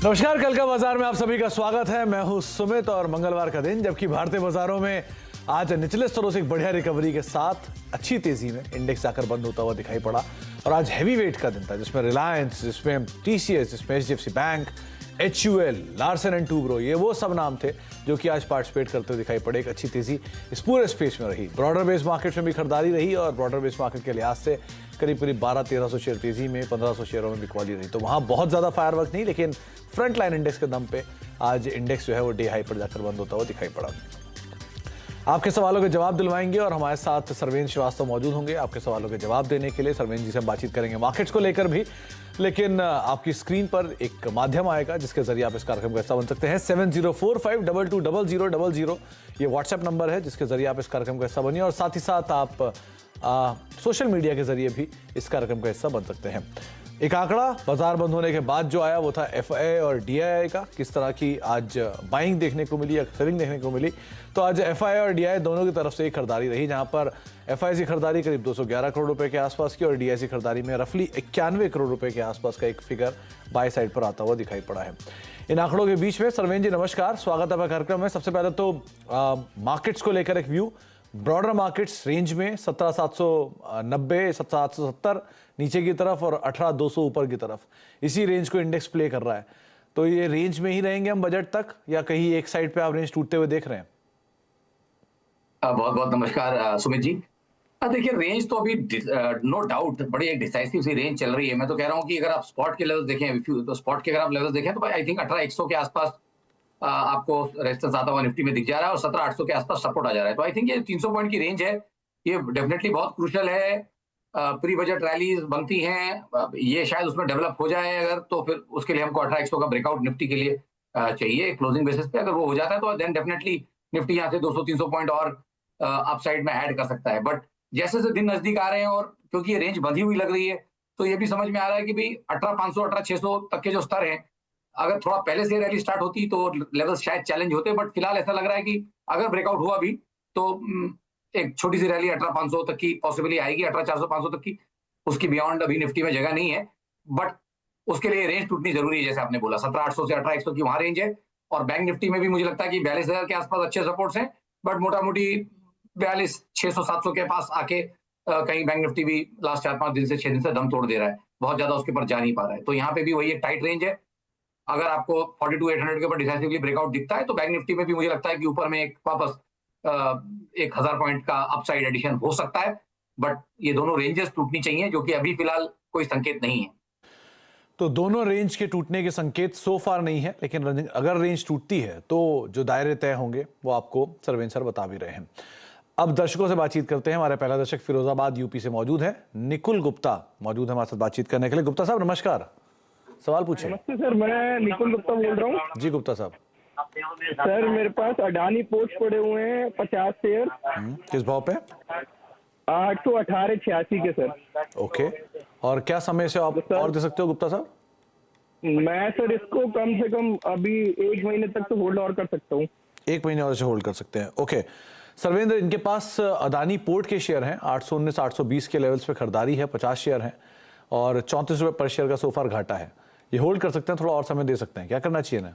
नमस्कार, कल का बाजार में आप सभी का स्वागत है। मैं हूं सुमित और मंगलवार का दिन, जबकि भारतीय बाजारों में आज निचले स्तरों से एक बढ़िया रिकवरी के साथ अच्छी तेजी में इंडेक्स जाकर बंद होता हुआ दिखाई पड़ा। और आज हैवी वेट का दिन था, जिसमें रिलायंस, जिसमें टीसीएस, जिसमें HDFC bank, HUL, Larsen and Toubro, ये वो सब नाम थे जो कि आज पार्टिसिपेट करते हुए दिखाई पड़े। एक अच्छी तेजी इस पूरे स्पेस में रही। ब्रॉडर बेस मार्केट में भी खरीदारी रही और ब्रॉडर बेस मार्केट के लिहाज से करीब 1200-1300 शेयर तेजी में, 1500 शेयरों में बिकवाली रही। तो वहां बहुत ज्यादा फायरवर्क नहीं, लेकिन फ्रंट लाइन इंडेक्स के दम पे आज इंडेक्स जो है वो डे हाई पर जाकर बंद होता हुआ दिखाई पड़ा। आपके सवालों के जवाब दिलवाएंगे और हमारे साथ सरवेन श्रीवास्तव मौजूद होंगे आपके सवालों के जवाब देने के लिए। सरवेन जी से हम बातचीत करेंगे मार्केट्स को लेकर भी, लेकिन आपकी स्क्रीन पर एक माध्यम आएगा जिसके जरिए आप इस कार्यक्रम का हिस्सा बन सकते हैं। 7045220000 ये व्हाट्सएप नंबर है जिसके जरिए आप इस कार्यक्रम का हिस्सा बनिए, और साथ ही साथ आप सोशल मीडिया के जरिए भी इस कार्यक्रम का हिस्सा बन सकते हैं। एक आंकड़ा बाजार बंद होने के बाद जो आया वो था एफआई और डीआई का, किस तरह की आज बाइंग देखने को मिली या सेलिंग देखने को मिली। तो आज एफआई और डीआई दोनों की तरफ से एक खरीदारी रही, जहां पर एफआई की खरीदारी करीब 211 करोड़ रुपए के आसपास की और डीआई की खरीदारी में रफली 91 करोड़ रुपए के आसपास का एक फिगर बाय साइड पर आता हुआ दिखाई पड़ा है। इन आंकड़ों के बीच में सरवेन जी नमस्कार, स्वागत है कार्यक्रम में। सबसे पहले तो मार्केट्स को लेकर एक व्यू। ब्रॉडर मार्केट्स रेंज में 17,790, 17,770 नीचे की तरफ और 18,200 ऊपर की तरफ, इसी रेंज को इंडेक्स प्ले कर रहा है। तो ये रेंज में ही रहेंगे हम बजट तक, या कहीं एक साइड पे आप रेंज टूटते हुए देख रहे हैं? बहुत बहुत नमस्कार सुमित जी। देखिए, रेंज तो अभी नो डाउट बड़ी एक डिसाइसिव सी रेंज चल रही है। मैं तो कह रहा हूँ कि अगर आप स्पॉट के लेवल्स देखें, तो स्पॉट के अगर आप लेवल्स देखें तो आई थिंक 18,100 के आसपास आपको रेजिस्टेंस आता हुआ निफ्टी में दिख जा रहा है और 17,800 के आसपास सपोर्ट आ जा रहा है। तो आई थिंक ये 300 पॉइंट की रेंज है, ये डेफिनेटली बहुत क्रूशियल है। प्री बजट रैलीज बनती हैं, ये शायद उसमें डेवलप हो जाए अगर, तो फिर उसके लिए हमको 18,100 का ब्रेकआउट निफ्टी के लिए चाहिए क्लोजिंग बेसिस पे। अगर वो हो जाता है तो देन डेफिनेटली निफ्टी यहाँ से 200-300 पॉइंट और अपसाइड में ऐड कर सकता है। बट जैसे जैसे दिन नजदीक आ रहे हैं और क्योंकि ये रेंज बंधी हुई लग रही है, तो ये भी समझ में आ रहा है कि भाई 18,500, 18,600 तक के जो स्तर हैं, अगर थोड़ा पहले से रैली स्टार्ट होती तो लेवल शायद चैलेंज होते। बट फिलहाल ऐसा लग रहा है कि अगर ब्रेकआउट हुआ भी तो एक छोटी सी रैली 18,500 तक की पॉसिबली आएगी, 18,400-500 तक की। उसकी बियॉन्ड अभी निफ्टी में जगह नहीं है, बट उसके लिए रेंज टूटनी जरूरी है। जैसे आपने बोला 17,800 से 18,100 की वहां रेंज है। और बैंक निफ्टी में भी मुझे लगता है कि 42,000 के आसपास अच्छे सपोर्ट्स हैं, बट मोटा मोटी 42,600-700 के पास आके कहीं बैंक निफ्टी भी लास्ट 4-5 दिन से 6 दिन से दम तोड़ दे रहा है, बहुत ज्यादा उसके ऊपर जा नहीं पा रहा है। तो यहाँ पे भी वही एक टाइट रेंज है। अगर आपको 42,800 के ऊपर डिसाइसिवली ब्रेकआउट दिखता है तो बैंक निफ्टी में भी मुझे लगता है कि ऊपर में एक वापस 1,000 पॉइंट का अपसाइड एडिशन हो सकता है। बट ये दोनों रेंजेस टूटनी चाहिए, जो कि अभी फिलहाल कोई संकेत नहीं है। तो दोनों रेंज के टूटने के संकेत सो फार नहीं है, लेकिन अगर रेंज टूटती है तो जो दायरे तय होंगे वो आपको सरवेन सर बता भी रहे हैं। अब दर्शकों से बातचीत करते हैं। हमारे पहला दर्शक फिरोजाबाद यूपी से मौजूद है, निकुल गुप्ता मौजूद है हमारे साथ बातचीत करने के लिए। गुप्ता साहब नमस्कार, सवाल पूछिए। नमस्ते सर, मैं निकुल गुप्ता बोल रहा हूँ। जी गुप्ता साहब। सर मेरे पास अडानी पोर्ट्स पड़े हुए हैं 50 शेयर। किस भाव पे? 818.86 के सर। ओके, और क्या समय से आप और दे सकते हो गुप्ता साहब? मैं सर इसको कम से कम अभी 1 महीने तक तो होल्ड और कर सकता हूँ। 1 महीने और से होल्ड कर सकते हैं। ओके सर्वेंद्र, इनके पास अदानी पोर्ट के शेयर हैं 819-820 के लेवल्स पे खरीदारी है, 50 शेयर हैं और 34 रुपए पर शेयर का सोफार घाटा है। ये होल्ड कर सकते हैं, थोड़ा और समय दे सकते हैं, क्या करना चाहिए ना?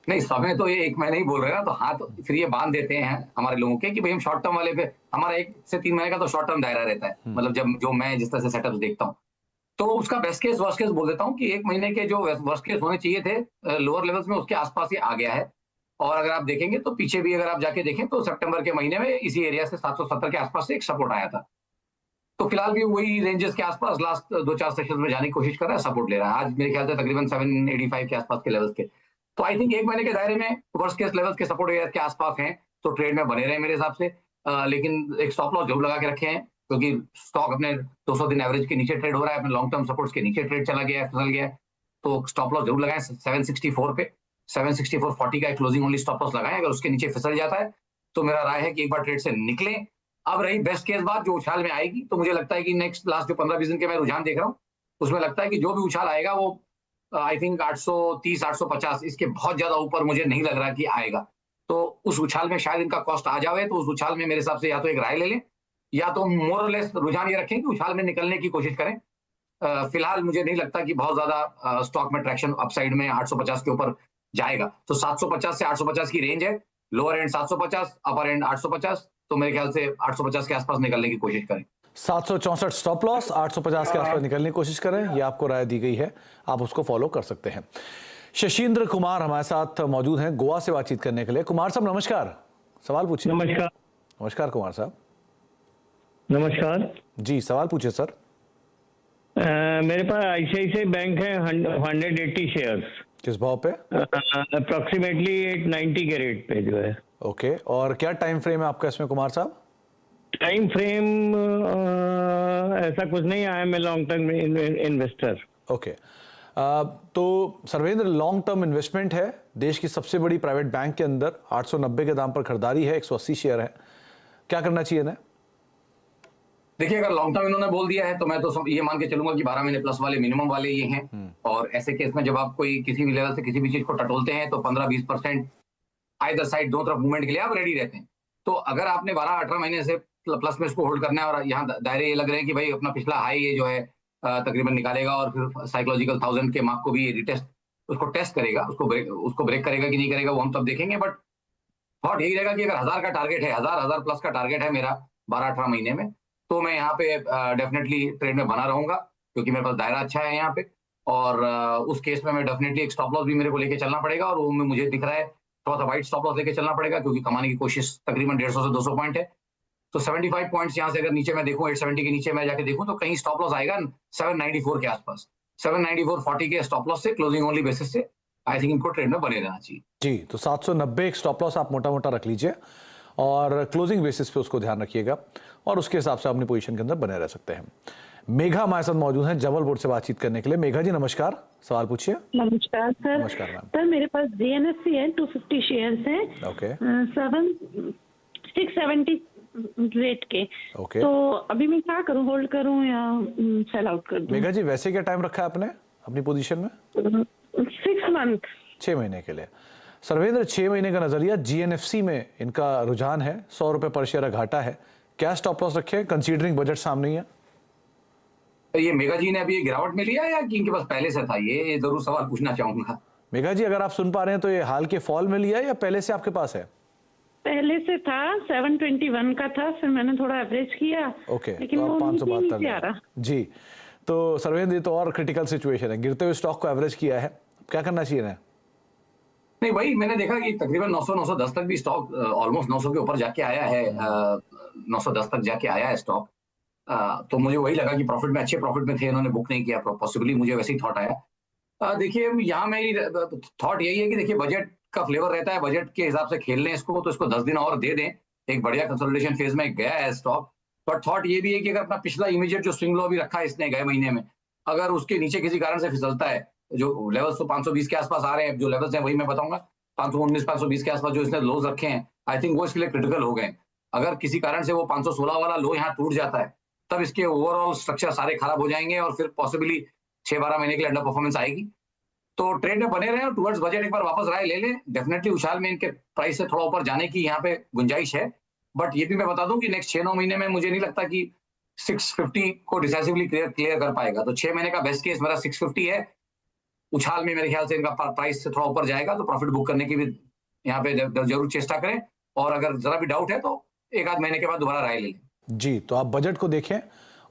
नहीं, समय तो ये 1 महीने ही बोल रहे हैं ना, तो हाथ फिर ये बांध देते हैं हमारे लोगों के कि भाई हम शॉर्ट टर्म वाले पे, हमारा 1 से 3 महीने का तो शॉर्ट टर्म दायरा रहता है। मतलब जब जो मैं जिस तरह से सेटअप देखता हूँ, तो उसका बेस्ट केस वर्स्ट केस बोल देता हूँ कि 1 महीने के जो वर्स्ट केस होने चाहिए थे लोअर लेवल्स में, उसके आसपास ही आ गया है। और अगर आप देखेंगे तो पीछे भी अगर आप जाके देखें तो सितंबर के महीने में इसी एरिया से 770 के आसपास से एक सपोर्ट आया था। तो फिलहाल भी वही रेंजेस के आसपास लास्ट 2-4 सेशंस में जाने की कोशिश कर रहा है, सपोर्ट ले रहा है। आज मेरे ख्याल से तकरीबन 785 के आसपास के लेवल्स के। तो आई थिंक 1 महीने के दायरे में वर्स्ट केस लेवल्स के सपोर्ट एरिया के आसपास हैं, तो ट्रेड में बने रहे मेरे हिसाब से। लेकिन एक स्टॉप लॉस जरूर लगा के रखे हैं, क्योंकि स्टॉक अपने 200 दिन एवरेज के नीचे ट्रेड हो रहा है, अपने लॉन्ग टर्म सपोर्ट्स के नीचे ट्रेड चला गया है, फिसल गया है। तो स्टॉप लॉस जरूर लगाएं 764 पे, 764.40 का एक क्लोजिंग ओनली स्टॉप लॉस लगाएं। अगर उसके नीचे फिसल जाता है तो मेरा राय है कि एक बार ट्रेड से निकलें। अब रही बेस्ट केस बात जो उछाल में आएगी, तो मुझे लगता है कि नेक्स्ट लास्ट जो 15-20 दिन के मैं रुझान देख रहा हूँ, उसमें लगता है कि जो भी उछाल आएगा वो आई थिंक 830-850, इसके बहुत ज्यादा ऊपर मुझे नहीं लग रहा कि आएगा। तो उस उछाल में शायद इनका कॉस्ट आ जाए, तो उस उछाल में मेरे हिसाब से या तो एक राय ले लें, या तो मोर और लेस रुझान ये रखें कि उछाल में निकलने की कोशिश करें। फिलहाल मुझे नहीं लगता कि बहुत ज्यादा स्टॉक में ट्रैक्शन अपसाइड में 850 के ऊपर जाएगा। तो 750 से 850 की रेंज है, लोअर एंड 750, अपर एंड 850, तो मेरे ख्याल से 850 के आसपास निकलने की कोशिश करें। 764 स्टॉप लॉस, 850 के आसपास निकलने की कोशिश करें, ये आपको राय दी गई है, आप उसको फॉलो कर सकते हैं। शशीन्द्र कुमार हमारे साथ मौजूद हैं गोवा से बातचीत करने के लिए। कुमार साहब नमस्कार, सवाल पूछिए। नमस्कार। नमस्कार कुमार साहब। नमस्कार जी सवाल पूछिए सर। मेरे पास आईसीआईसीआई बैंक है 180 शेयर्स, किस भाव पे? अप्रोक्सीमेटली 890 के रेट पे जो है। ओके, और क्या टाइम फ्रेम है आपका इसमें कुमार साहब? टाइम फ्रेम ऐसा कुछ नहीं, I am a long term investor. Okay, तो सर्वेंद्र लॉन्ग टर्म इन्वेस्टमेंट है, देश की सबसे बड़ी प्राइवेट बैंक के अंदर 890 के दाम पर खरीदारी है, 180 शेयर है, क्या करना चाहिए ना? देखिए, अगर लॉन्ग टर्म इन्होंने बोल दिया है तो मैं तो ये मान के चलूंगा कि 12 महीने प्लस वाले मिनिमम वाले ये हैं। और ऐसे केस में जब आप कोई किसी भी लेवल से किसी भी चीज को टटोलते हैं तो 15-20% आइदर साइड दो तरफ मूवमेंट के लिए आप रेडी रहते हैं। तो अगर आपने 12-18 महीने से प्लस में इसको होल्ड करना है और यहाँ दायरे ये लग रहे हैं कि भाई अपना पिछला हाई ये जो है तकरीबन निकालेगा और फिर साइकोलॉजिकल 1000 के मार्क को भी रिटेस्ट उसको टेस्ट करेगा, उसको ब्रेक करेगा कि नहीं करेगा वो हम तब देखेंगे। बट थॉट यही रहेगा कि अगर 1000 का टारगेट है, 1000 प्लस का टारगेट है मेरा 12-18 महीने में, तो मैं यहाँ पे डेफिनेटली ट्रेड में बना रहूंगा क्योंकि मेरे पास दायरा अच्छा है यहाँ पे। और उस केस में मैं डेफिनेटली एक स्टॉप लॉस भी मेरे को लेके चलना पड़ेगा और वो मुझे दिख रहा है थोड़ा सा वाइड स्टॉप लॉस लेके चलना पड़ेगा क्योंकि कमाने की कोशिश तकरीबन 150 से 200 पॉइंट है। तो 75 पॉइंट्स यहाँ से अगर नीचे मैं देखूं, 870 के नीचे मैं जाके देखूं तो कहीं स्टॉप लॉस आएगा 794 के आसपास। 794.40 के स्टॉप लॉस से क्लोजिंग ओनली बेसिस से आई थिंक इनको ट्रेड में बने रहना चाहिए। जी, तो 790 एक स्टॉप लॉस आप मोटा मोटा रख लीजिए और क्लोजिंग बेसिस पे उसको ध्यान रखिएगा और उसके हिसाब से अपनी पोजीशन के अंदर बने रह सकते हैं। मेघा हमारे साथ मौजूद हैं जबलपुर से बातचीत करने के लिए। मेघा जी नमस्कार, सवाल पूछिए। नमस्कार सर। नमस्कार मैम। सर मेरे पास जीएनएफसी है, 250 शेयर्स हैं। ओके। 670 रेट के। ओके। तो अभी मैं क्या करूं, होल्ड करूं या सेल आउट कर दूं? मेघा जी वैसे क्या टाइम रखा है आपने अपनी पोजीशन में? 6 मंथ। 6 महीने के लिए। सर्वेंद्र 6 महीने का नजरिया, जीएनएफसी में इनका रुझान है, 100 रुपए पर शेयर घाटा है, क्या स्टॉप लॉस रखे कंसीडरिंग बजट सामने ही है? ये मेघा जी ने अभी ये गिरावट में लिया या कि इनके पास पहले से था? ये जरूर सवाल पूछना चाहूंगा। मेघा जी अगर आप सुन पा रहे हैं तो ये हाल के फॉल में लिया या पहले से आपके पास है? पहले से था, 721 का था, फिर मैंने थोड़ा एवरेज किया। ओके, लेकिन तो वो आप 572 नीचे आ रहा। जी, तो सर्वेंद्र ये तो और क्रिटिकल सिचुएशन है, गिरते हुए स्टॉक को एवरेज किया है, क्या करना चाहिए ना? नहीं भाई, मैंने देखा कि तकरीबन 900-910 तक भी स्टॉक ऑलमोस्ट 900 के ऊपर जाके आया है, 910 तक जाके आया है स्टॉक। तो मुझे वही लगा कि प्रॉफिट में, अच्छे प्रॉफिट में थे, इन्होंने बुक नहीं किया, पॉसिबली मुझे वैसे ही थॉट आया। देखिए यहाँ मेरी थॉट यही है कि देखिए बजट का फ्लेवर रहता है, बजट के हिसाब से खेल लें इसको, तो इसको 10 दिन और दे दें, एक बढ़िया कंसोलिडेशन फेज में गया है स्टॉक। बट थॉट ये भी है कि अगर अपना पिछला इमीडिएट जो स्विंग लो अभी रखा है इसने गए महीने में, अगर उसके नीचे किसी कारण से फिसलता है, जो लेवल्स तो 520 के आसपास आ रहे हैं, जो लेवल्स हैं वही मैं बताऊंगा, 519-520 के आसपास जो इसने लोज रखे हैं, आई थिंक वो इसके लिए क्रिटिकल हो गए। अगर किसी कारण से वो 516 वाला लो यहाँ टूट जाता है, तब इसके ओवरऑल स्ट्रक्चर सारे खराब हो जाएंगे और फिर पॉसिबली 6-12 महीने के लिए अंडर परफॉर्मेंस आएगी। तो ट्रेड में बने रहे और टुवर्ड्स बजट एक बार वापस राय ले लें। डेफिनेटली उछाल में इनके प्राइस से थोड़ा ऊपर जाने की यहाँ पे गुंजाइश है, बट ये भी मैं बता दूं कि नेक्स्ट 6-9 महीने में मुझे नहीं लगता कि 650 को डिसाइसिवली क्लियर कर पाएगा। तो 6 महीने का बेस्ट केस मेरा 650 है। उछाल में मेरे ख्याल से इनका प्राइस से थोड़ा ऊपर जाएगा तो प्रॉफिट बुक करने की भी यहाँ पे जरूर चेष्टा करें, और अगर जरा भी डाउट है तो 1-आध महीने के बाद दोबारा राय ले लें। जी, तो आप बजट को देखें,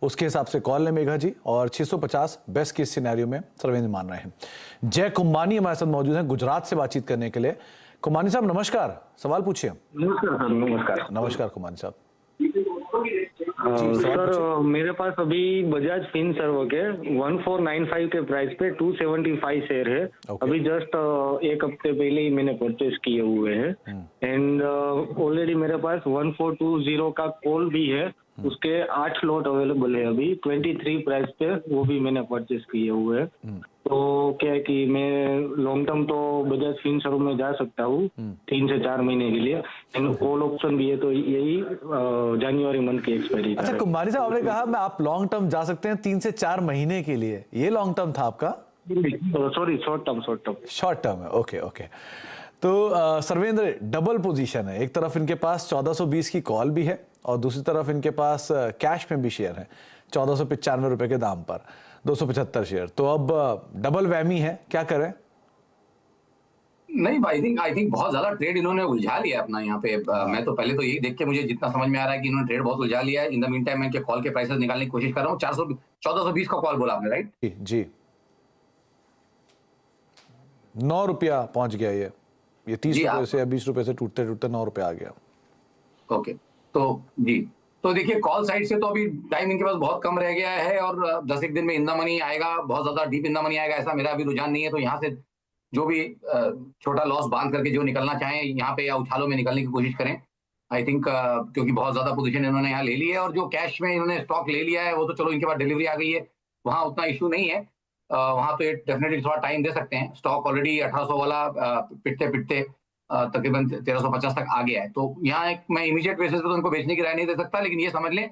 उसके हिसाब से कॉल लें मेघा जी, और 650 बेस्ट केस सिनेरियो में सर्वेंद्र मान रहे हैं। जय कुंबानी हमारे साथ मौजूद हैं गुजरात से बातचीत करने के लिए। कुंबानी साहब नमस्कार, सवाल पूछिए। नमस्कार सर। नमस्कार। नमस्कार कुंबानी साहब। सर मेरे पास अभी बजाज फिनसर्व के 1495 के प्राइस पे 275 शेयर है। अभी जस्ट एक हफ्ते पहले ही मैंने परचेज किए हुए हैं एंड ऑलरेडी मेरे पास 1420 का कॉल भी है, उसके 8 लॉट अवेलेबल है अभी 23 प्राइस पे, वो भी मैंने परचेज किए हुए हैं। तो क्या है कि मैं लॉन्ग टर्म तो बजाज फिनसर्व में जा सकता हूँ 3 से 4 महीने के लिए, एंड कॉल ऑप्शन भी है, तो यही जनवरी मंथ की एक्सपायरी। अच्छा कुंबानी साहब, आपने कहा मैं आप लॉन्ग टर्म जा सकते हैं 3 से 4 महीने के लिए, ये लॉन्ग टर्म था आपका? Sorry, short term. Short term है, ओके ओके। तो सर्वेंद्र डबल पोजीशन है, एक तरफ इनके पास 1420 की कॉल भी है और दूसरी तरफ इनके पास कैश में भी शेयर है 1495 रुपए के दाम पर। 275 शेयर। तो अब डबल वैमी है, क्या करें? नहीं, आई थिंक बहुत ज्यादा ट्रेड इन्होंने उलझा लिया अपना यहाँ पे। मैं तो पहले तो यही देख के मुझे जितना समझ में आ रहा है कि इन्होंने ट्रेड बहुत उलझा लिया है। इन द मीन टाइम मैं इनके कॉल के प्राइसेस निकालने की कोशिश कर रहा हूँ। 1420 का कॉल बोला आपने, राइट? जी, 9 रुपया पहुंच गया ये 30 रुपए से या 20 रुपए से टूटते टूटते 9 रुपए आ गया। ओके, तो जी, तो देखिए कॉल साइड से तो अभी टाइम इनके पास बहुत कम रह गया है और 10 एक दिन में इन द मनी आएगा, बहुत ज्यादा डीप इन द मनी आएगा, ऐसा मेरा अभी रुझान नहीं है। तो यहाँ से जो भी छोटा लॉस बांध करके जो निकलना चाहें यहाँ पे या उछालों में निकलने की कोशिश करें। आई थिंक क्योंकि बहुत ज्यादा पोजीशन इन्होंने यहाँ ले ली है और जो कैश में इन्होंने स्टॉक ले लिया है वो तो चलो इनके पास डिलीवरी आ गई है, वहाँ उतना इशू नहीं है। वहाँ तो ये डेफिनेटली थोड़ा टाइम दे सकते हैं। स्टॉक ऑलरेडी 1800 वाला पिटते पिटते तकरीबन 1350 तक आ गया है। तो यहाँ एक मैं इमीडिएट बेसिस पे तो उनको बेचने की राय नहीं दे सकता, लेकिन ये समझ लें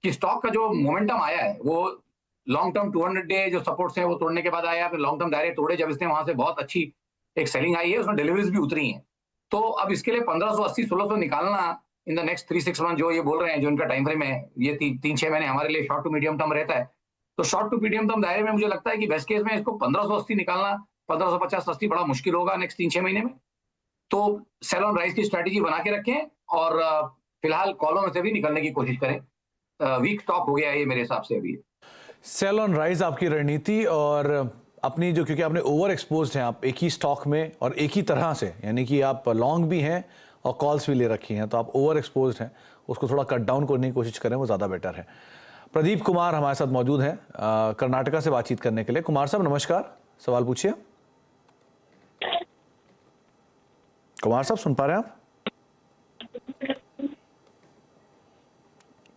कि स्टॉक का जो मोमेंटम आया है वो लॉन्ग टर्म 200 डे जो सपोर्ट्स हैं वो तोड़ने के बाद आया। लॉन्ग टर्म दायरे तोड़े जब इसने, वहां से बहुत अच्छी एक सेलिंग आई है, उसमें डिलीवरीज भी उतरी हैं। तो अब इसके लिए 1580 1600 निकालना इन द नेक्स्ट 3-6 मंथ जो ये बोल रहे हैं, जो इनका टाइम फ्रेम है, ये 3-6 महीने हमारे लिए शॉर्ट टू मीडियम टर्म रहता है। तो शॉर्ट टू मीडियम टर्म दायरे में मुझे लगता है कि बेस्ट केस में इसको 1580 निकालना, 1550-80 बड़ा मुश्किल होगा नेक्स्ट 3-6 महीने में। तो सेल ऑन राइज की स्ट्रेटेजी बना के रखें और फिलहाल कॉलों में से भी निकलने की कोशिश करें। वीक स्टॉक हो गया है ये मेरे हिसाब से अभी। सेल ऑन राइज आपकी रणनीति, और अपनी जो, क्योंकि आपने ओवर एक्सपोज्ड हैं आप एक ही स्टॉक में और एक ही तरह से, यानी कि आप लॉन्ग भी हैं और कॉल्स भी ले रखी हैं, तो आप ओवर एक्सपोज्ड हैं, उसको थोड़ा कट डाउन करने की कोशिश करें, वो ज़्यादा बेटर है। प्रदीप कुमार हमारे साथ मौजूद हैं कर्नाटका से बातचीत करने के लिए। कुमार साहब नमस्कार, सवाल पूछिए। कुमार साहब सुन पा रहे हैं आप?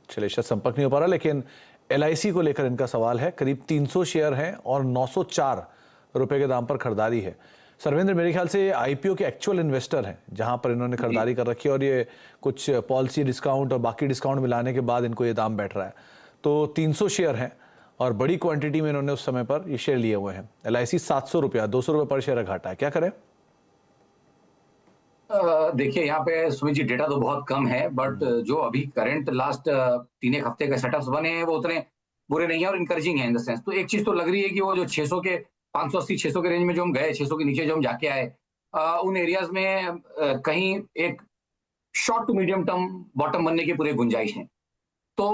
चलिए, शायद संपर्क नहीं हो पा रहा, लेकिन LIC को लेकर इनका सवाल है। करीब 300 शेयर हैं और 904 रुपए के दाम पर खरीदारी है। सर्वेंद्र, मेरे ख्याल से ये IPO के एक्चुअल इन्वेस्टर हैं जहां पर इन्होंने खरीदारी कर रखी है, और ये कुछ पॉलिसी डिस्काउंट और बाकी डिस्काउंट मिलाने के बाद इनको ये दाम बैठ रहा है। तो 300 शेयर हैं और बड़ी क्वांटिटी में इन्होंने उस समय पर ये शेयर लिए हुए हैं। LIC 700 रुपया, 200 रुपये पर शेयर घाटा है, क्या करें? देखिए यहाँ पे सुमित जी डेटा तो बहुत कम है, बट जो अभी करंट लास्ट 3 हफ्ते के सेटअप्स बने हैं वो उतने बुरे नहीं है और इनकरेजिंग है इन द सेंस। तो एक चीज तो लग रही है कि वो जो 600 के 580-600 के रेंज में जो हम गए, 600 के नीचे जो हम जाके आए, उन एरियाज में कहीं एक short to medium term bottom बनने की पूरी गुंजाइश है। तो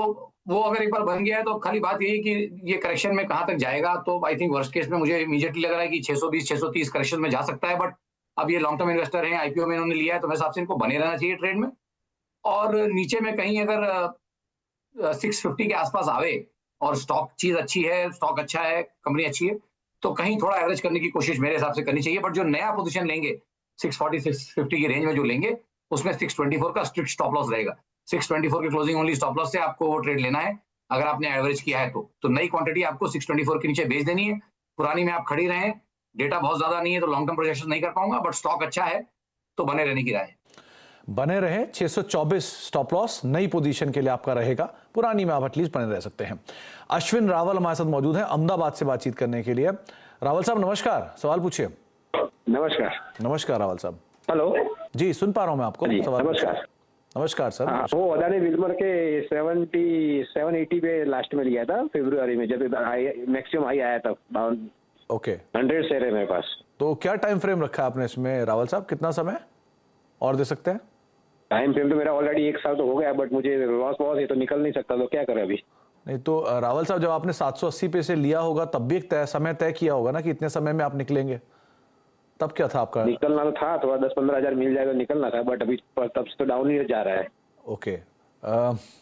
वो अगर एक बार बन गया है तो खाली बात यही कि ये करेक्शन में कहाँ तक जाएगा। तो आई थिंक वर्स्ट केस में मुझे इमीडिएटली लग रहा है कि 620-630 करेक्शन में जा सकता है। बट अब ये लॉन्ग टर्म इन्वेस्टर हैं, IPO में इन्होंने लिया है, तो मेरे हिसाब से इनको बने रहना चाहिए ट्रेड में। और नीचे में कहीं अगर 650 के आसपास आवे और स्टॉक चीज अच्छी है, स्टॉक अच्छा है, कंपनी अच्छी है, तो कहीं थोड़ा एवरेज करने की कोशिश मेरे हिसाब से करनी चाहिए। बट जो नया पोजीशन लेंगे 640-650 की रेंज में जो लेंगे, उसमें 624 का स्ट्रिक्ट स्टॉप लॉस रहेगा। 624 की क्लोजिंग ओनली स्टॉप लॉस से आपको वो ट्रेड लेना है अगर आपने एवरेज किया है तो नई क्वांटिटी आपको 624 के नीचे बेच देनी है। पुरानी में आप खड़ी रहें, डेटा बहुत ज्यादा नहीं है तो लॉन्ग टर्म प्रोजेक्शन नहीं कर पाऊंगा, बट स्टॉक अच्छा है तो बने रहने की राय है। बने रहे। 624 स्टॉप लॉस नई पोजीशन के लिए आपका रहेगा, पुरानी में आप एटलीस्ट बने रह सकते हैं। अश्विन रावल हमारे साथ मौजूद हैं अहमदाबाद से बातचीत करने के लिए। रावल साहब नमस्कार, सवाल पूछिए। नमस्कार। नमस्कार रावल साहब। हेलो जी, सुन पा रहा हूं मैं आपको। सवाल नमस्कार। नमस्कार सर। वो अदानी विल्मर के 780 पे लास्ट में लिया था फरवरी में, जब मैक्सिमम हाई आया था। ओके, 100 शेयर है मेरे पास। तो क्या टाइम फ्रेम रखा है आपने इसमें रावल साहब, कितना समय और दे सकते हैं? टाइम फ्रेम तो मेरा ऑलरेडी 1 साल तो हो गया, बट मुझे लॉस बहुत है तो निकल नहीं सकता, तो क्या करें अभी? नहीं तो रावल साहब, जब आपने 780 पे से लिया होगा तब भी एक समय तय किया होगा ना कि इतने समय में आप निकलेंगे, तब क्या था आपका? निकलना तो था, थोड़ा 10-15 हजार मिल जाएगा निकलना था, बट अभी तब से तो डाउन ही जा रहा है। ओके,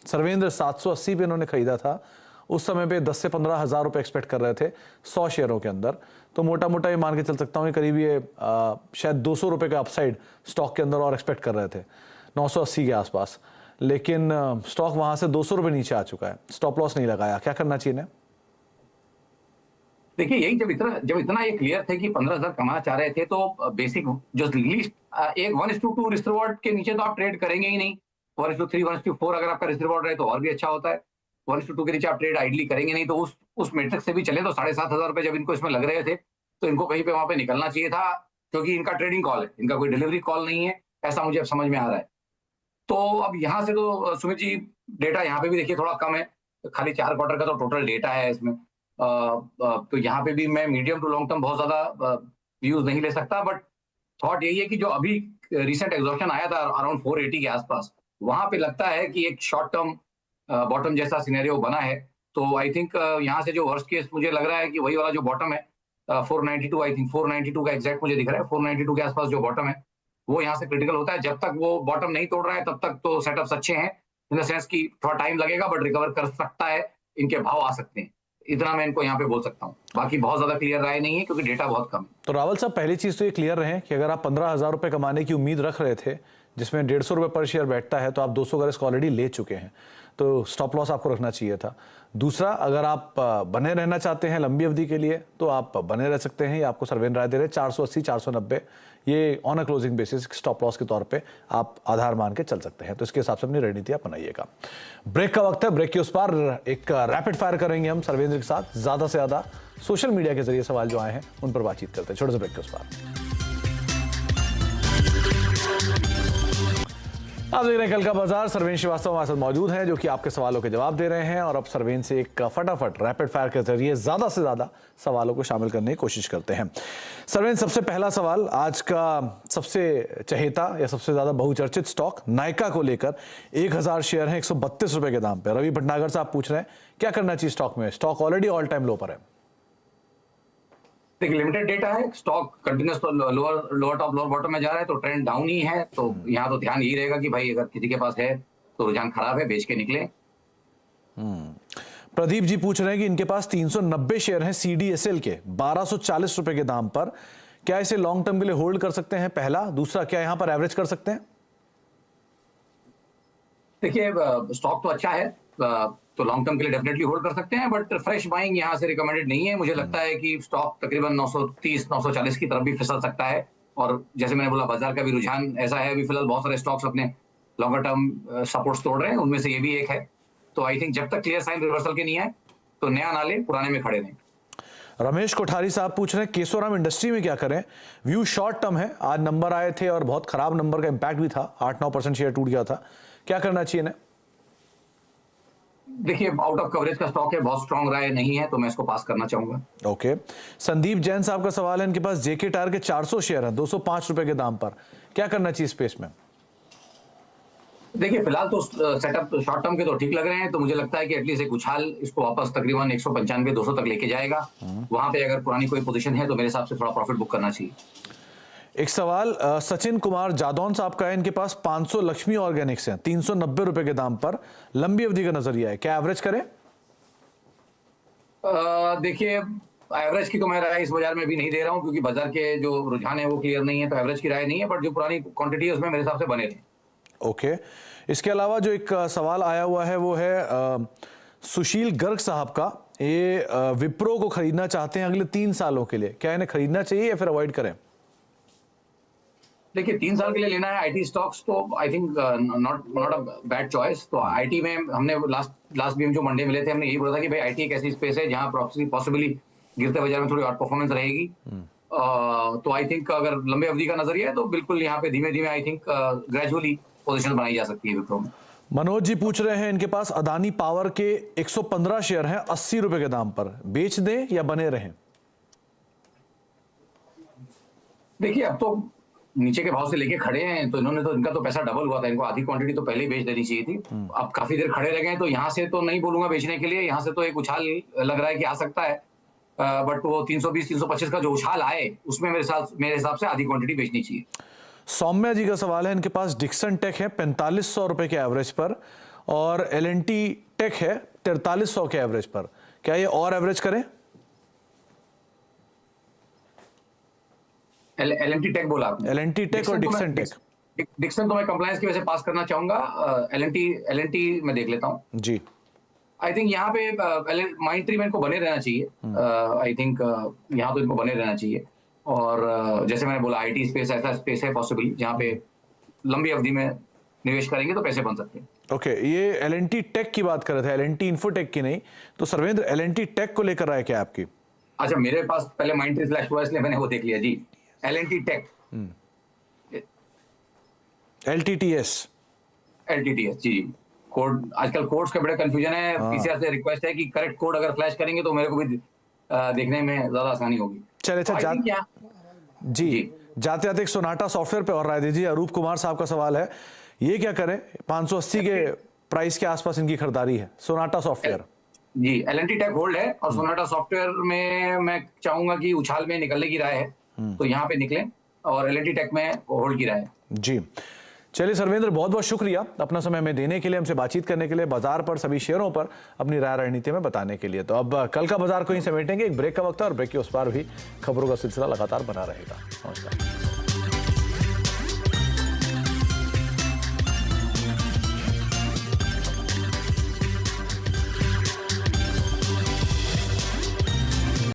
सर्वेंद्र 780 पे इन्होंने खरीदा था, उस समय पे 10 से 15 हजार रुपए एक्सपेक्ट कर रहे थे 100 शेयरों के अंदर, तो मोटा मोटा ये मान के चल सकता हूँ कि करीब ये शायद 200 रुपए का अपसाइड स्टॉक के अंदर और एक्सपेक्ट कर रहे थे 980 के आसपास, लेकिन स्टॉक वहां से 200 रुपए नीचे आ चुका है, स्टॉप लॉस नहीं लगाया, क्या करना चाहिए इन्हें? देखिए यही जब इतना ये क्लियर थे कि 15,000 कमाना चाह रहे थे, तो बेसिक जो लीस्ट एक 1:2 रिस्क रिवॉर्ड के नीचे तो आप ट्रेड करेंगे ही नहीं। 1:3, 1:4 अगर आपका रिस्क रिवॉर्ड रहे तो और भी अच्छा होता है। 1:2 के नीचे आप ट्रेड आइडली करेंगे नहीं, तो उस मेट्रिक से भी चले तो 7,500 रुपए जब इनको इसमें लग रहे थे तो इनको कहीं पे वहां पे निकलना चाहिए था, क्योंकि इनका ट्रेडिंग कॉल है, इनका कोई डिलीवरी कॉल नहीं है, ऐसा मुझे अब समझ में आ रहा है। तो अब यहाँ से तो सुमित जी डेटा यहाँ पे भी देखिए थोड़ा कम है, खाली 4 क्वार्टर का तो टोटल डेटा है इसमें। तो यहाँ पे भी मैं मीडियम टू लॉन्ग टर्म बहुत ज्यादा व्यूज नहीं ले सकता, बट थॉट यही है कि जो अभी रिसेंट एग्जॉर्शन आया था अराउंड 480 के आसपास, वहां पे लगता है कि एक शॉर्ट टर्म बॉटम जैसा सिनेरियो बना है। तो आई थिंक यहाँ से जो वर्स्ट केस मुझे लग रहा है कि वही वाला जो बॉटम है 492, आई थिंक 492 का एग्जैक्ट मुझे दिख रहा है, 492 के आसपास जो बॉटम है वो यहाँ से क्रिटिकल होता है। जब तक वो बॉटम नहीं तोड़ रहा है तब तक तो सेटअप्स अच्छे हैं, इन द सेंस कि थोड़ा टाइम लगेगा बट रिकवर कर सकता है, इनके भाव आ सकते हैं, इतना मैं इनको यहाँ पे बोल सकता हूँ। बाकी बहुत ज्यादा क्लियर राय नहीं है क्योंकि डेटा बहुत कम है। तो रावल साहब, पहली चीज तो ये क्लियर रहे कि अगर आप 15,000 रुपए कमाने की उम्मीद रख रहे थे, जिसमें 150 रुपए पर शेयर बैठता है, तो आप 200 का रिस्क ऑलरेडी ले चुके हैं, तो स्टॉप लॉस आपको रखना चाहिए था। दूसरा, अगर आप बने रहना चाहते हैं लंबी अवधि के लिए तो आप बने रह सकते हैं, ये आपको सर्वेन राय दे रहे हैं 480 490, ये on a closing basis stop loss के तौर पे आप आधार मान के चल सकते हैं। तो इसके हिसाब से अपनी रणनीति आप बनाइएगा। ब्रेक का वक्त है, ब्रेक के उस पार एक रैपिड फायर करेंगे हम सर्वेंद्र के साथ, ज्यादा से ज्यादा सोशल मीडिया के जरिए सवाल जो आए हैं उन पर बातचीत करते हैं। छोटे से ब्रेक के उस पार आप देख रहे हैं कल का बाजार। सरवेन श्रीवास्तव हमारे साथ मौजूद हैं जो कि आपके सवालों के जवाब दे रहे हैं, और अब सरवेन से एक फटाफट रैपिड फायर के जरिए ज्यादा से ज्यादा सवालों को शामिल करने की कोशिश करते हैं। सरवेन, सबसे पहला सवाल, आज का सबसे चहेता या सबसे ज्यादा बहुचर्चित स्टॉक नायका को लेकर 1000 शेयर हैं 132 रुपए के दाम पे। रवि भटनागर साहब पूछ रहे हैं क्या करना चाहिए स्टॉक में, स्टॉक ऑलरेडी ऑल टाइम लो पर है। देखिए, लिमिटेड डेटा है, स्टॉक कंटिन्यूस तो लोअर टॉप लोअर बॉटम में जा रहा है, तो ट्रेंड डाउन ही है। तो यहाँ तो ध्यान यही रहेगा कि भाई अगर किसी के पास है तो रुझान खराब है, बेच के निकले। प्रदीप जी पूछ रहे हैं कि इनके पास 390 शेयर हैं CDSL के 1240 रुपए के दाम पर, क्या इसे लॉन्ग टर्म के लिए होल्ड कर सकते हैं? पहला। दूसरा, क्या यहां पर एवरेज कर सकते हैं? देखिए, स्टॉक तो अच्छा है, तो लॉन्ग टर्म के लिए डेफिनेटली होल्ड कर सकते हैं, बट फ्रेश बाइंग यहाँ से रिकमेंडेड नहीं है। मुझे लगता है कि स्टॉक तकरीबन 930 940 की तरफ भी फिसल सकता है, और जैसे मैंने बोला बाजार का भी रुझान ऐसा है, अभी फिलहाल बहुत सारे स्टॉक्स अपने लॉन्गर टर्म सपोर्ट्स तोड़ रहे हैं, उनमें से ये भी एक है। तो आई थिंक जब तक क्लियर साइन रिवर्सल के नहीं आए तो नया ना ले, पुराने में खड़े रहें। रमेश कोठारी साहब पूछ रहे हैं केशोराम इंडस्ट्री में क्या करें? व्यू शॉर्ट टर्म है, आज नंबर आए थे और बहुत खराब नंबर का इंपैक्ट भी था, 8-9% शेयर टूट गया था, क्या करना चाहिए ना? देखिए, आउट ऑफ कवरेज का स्टॉक है, बहुत स्ट्रांग राय नहीं है, तो मैं इसको पास करना चाहूंगा। ओके। संदीप जैन साहब का सवाल है, इनके पास जेके टायर के 400 शेयर हैं 205 रुपए के दाम पर, क्या करना चाहिए स्पेस में? देखिए, फिलहाल तो सेटअप शॉर्ट टर्म के तो ठीक लग रहे हैं, तो मुझे लगता है कि एटलीस्ट एक उछाल इसको वापस तकरीबन 195-200 तक लेके जाएगा। वहां पे अगर पुरानी कोई पोजीशन है तो मेरे हिसाब से थोड़ा प्रॉफिट बुक करना चाहिए। एक सवाल सचिन कुमार जादौन साहब का है, इनके पास 500 लक्ष्मी ऑर्गेनिक्स हैं 390 रुपए के दाम पर, लंबी अवधि का नजरिया है, क्या एवरेज करें? देखिए, एवरेज की तो मैं राय इस बाजार में भी नहीं दे रहा हूं, क्योंकि बाजार के जो रुझान है वो क्लियर नहीं है, तो एवरेज की राय नहीं है, बट जो पुरानी क्वांटिटी है उसमें मेरे हिसाब से बने रहे। ओके। इसके अलावा जो एक सवाल आया हुआ है वो है सुशील गर्ग साहब का, ये विप्रो को खरीदना चाहते हैं अगले 3 सालों के लिए, क्या इन्हें खरीदना चाहिए या फिर अवॉइड करें? देखिए, 3 साल के लिए लेना है आईटी स्टॉक्स तो I think not a bad choice. तो आईटी में हमने लास्ट भी जो मंडे मिले थे, हमने यही बोला था कि भाई आईटी एक ऐसी स्पेस है जहां पॉसिबली गिरते बाजार में थोड़ी आउट परफॉर्मेंस रहेगी। तो आई थिंक अगर लंबे अवधि का नजरिया है तो बिल्कुल यहाँ पे धीमे धीमे आई थिंक ग्रेजुअली पोजीशन बनाई जा सकती है विप्रो में। मनोज जी पूछ रहे हैं, इनके पास अदानी पावर के 115 शेयर हैं 80 रुपए के दाम पर, बेच दें या बने रहें? देखिए, अब तो नीचे के भाव से लेके खड़े हैं, तो इनका तो पैसा डबल हुआ था, इनको आधी क्वांटिटी तो पहले ही बेच देनी चाहिए थी। अब काफी देर खड़े रह गए, तो यहाँ से तो नहीं बोलूंगा बेचने के लिए, यहाँ से तो एक उछाल लग रहा है कि आ सकता है, बट वो 320-325 का जो उछाल आए उसमें मेरे हिसाब से आधी क्वांटिटी बेचनी चाहिए। सौम्या जी का सवाल है, इनके पास डिक्सन टेक है 4500 रुपए के एवरेज पर, और LNT टेक है 4300 के एवरेज पर, क्या ये और एवरेज करें? LNT टेक बोला आपने? LNT टेक और डिक्सन टेक। डिक्सन तो मैं कंप्लायंस की वजह से पास करना चाहूंगा, LNT में देख लेता हूँ जी। आई थिंक यहाँ पे माइंड ट्री में इनको बने रहना चाहिए, आई थिंक यहाँ तो इनको बने रहना चाहिए। और जैसे मैंने बोला, आईटी स्पेस ऐसा स्पेस है पॉसिबली जहाँ पे लंबी अवधि में निवेश करेंगे तो पैसे बन सकते हैं। ओके, ये LNT टेक की बात कर रहे थे, LNT इन्फोटेक की नहीं। तो सर्वेंद्र, LNT टेक को लेकर राय क्या आपकी? अच्छा, मेरे पास पहले माइंड ट्री स्लैश हुआ इसलिए मैंने वो देख लिया जी। LNT टेक, LTTS जी। कोड, आजकल कोड्स के बड़े कंफ्यूजन है, पीसीआर से रिक्वेस्ट है कि करेक्ट कोड अगर फ्लैश करेंगे तो मेरे को भी देखने में ज्यादा आसानी होगी। चलिए, अच्छा, I think यहाँ जी, जाते जाते एक सोनाटा सॉफ्टवेयर पे और राय दीजिए। अरूप कुमार साहब का सवाल है, ये क्या करें? 580 के प्राइस के आसपास इनकी खरीदारी है, सोनाटा सॉफ्टवेयर। जी, एल&टी टेक होल्ड है और सोनाटा सॉफ्टवेयर में मैं चाहूंगा कि उछाल में निकलने की राय है, तो यहाँ पे निकलें, और एल&टी टेक में होल्ड की राय है। जी, चलिए सर्वेंद्र, बहुत बहुत शुक्रिया अपना समय हमें देने के लिए, हमसे बातचीत करने के लिए, बाजार पर सभी शेयरों पर अपनी राय रणनीति में बताने के लिए। तो अब कल का बाजार को ही समेटेंगे, एक ब्रेक का वक्त है और ब्रेक के उस पार भी खबरों का सिलसिला लगातार बना रहेगा। नमस्कार।